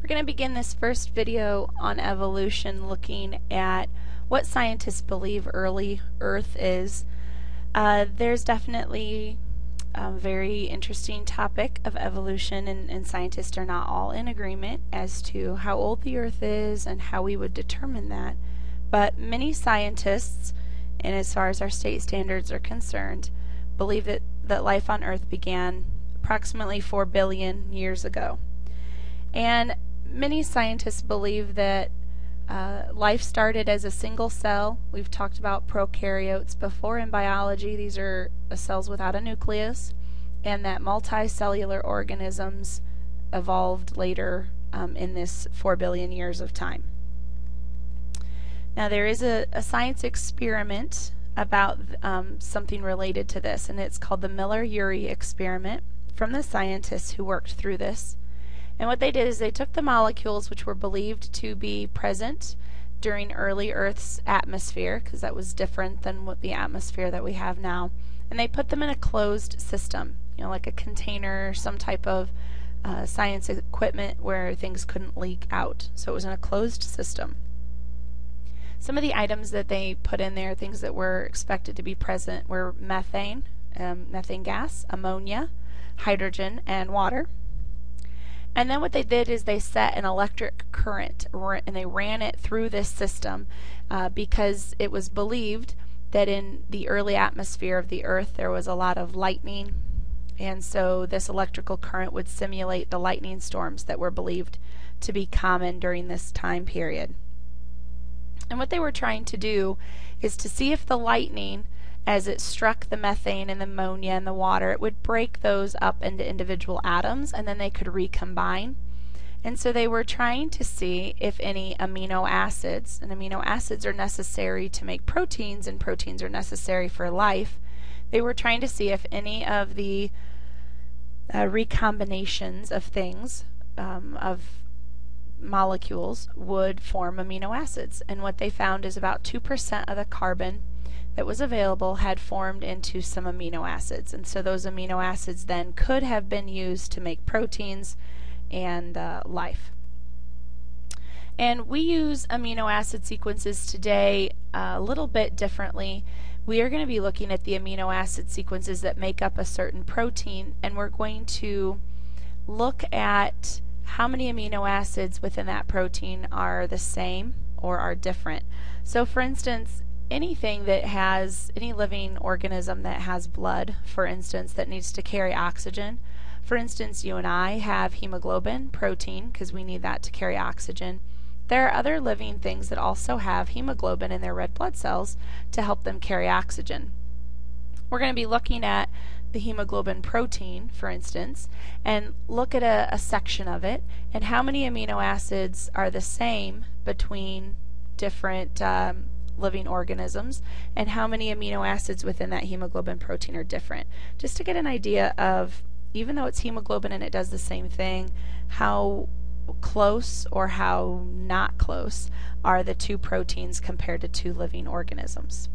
We're going to begin this first video on evolution looking at what scientists believe early Earth is. There's definitely a very interesting topic of evolution, and scientists are not all in agreement as to how old the Earth is and how we would determine that. But many scientists, and as far as our state standards are concerned, believe that life on Earth began approximately 4 billion years ago. And many scientists believe that life started as a single cell. We've talked about prokaryotes before in biology. These are cells without a nucleus, and that multicellular organisms evolved later in this 4 billion years of time. Now there is a science experiment about something related to this, and it's called the Miller-Urey experiment from the scientists who worked through this. And what they did is they took the molecules which were believed to be present during early Earth's atmosphere, because that was different than what the atmosphere that we have now, and they put them in a closed system, like a container, some type of science equipment where things couldn't leak out. So it was in a closed system. Some of the items that they put in there, things that were expected to be present, were methane, methane gas, ammonia, hydrogen, and water. And then what they did is they set an electric current and they ran it through this system because it was believed that in the early atmosphere of the Earth there was a lot of lightning, and so this electrical current would simulate the lightning storms that were believed to be common during this time period. And what they were trying to do is to see if the lightning, as it struck the methane and the ammonia and the water, it would break those up into individual atoms, and then they could recombine. And so they were trying to see if any amino acids, and amino acids are necessary to make proteins, and proteins are necessary for life. They were trying to see if any of the recombinations of things, of molecules, would form amino acids. And what they found is about 2% of the carbon that was available had formed into some amino acids, and so those amino acids then could have been used to make proteins and life. And we use amino acid sequences today a little bit differently. We are going to be looking at the amino acid sequences that make up a certain protein, and we're going to look at how many amino acids within that protein are the same or are different. So for instance, anything that has, any living organism that has blood, for instance, that needs to carry oxygen. For instance, you and I have hemoglobin, protein, because we need that to carry oxygen. There are other living things that also have hemoglobin in their red blood cells to help them carry oxygen. We're going to be looking at the hemoglobin protein, for instance, and look at a section of it and how many amino acids are the same between different living organisms, and how many amino acids within that hemoglobin protein are different. Just to get an idea of, even though it's hemoglobin and it does the same thing, how close or how not close are the two proteins compared to two living organisms.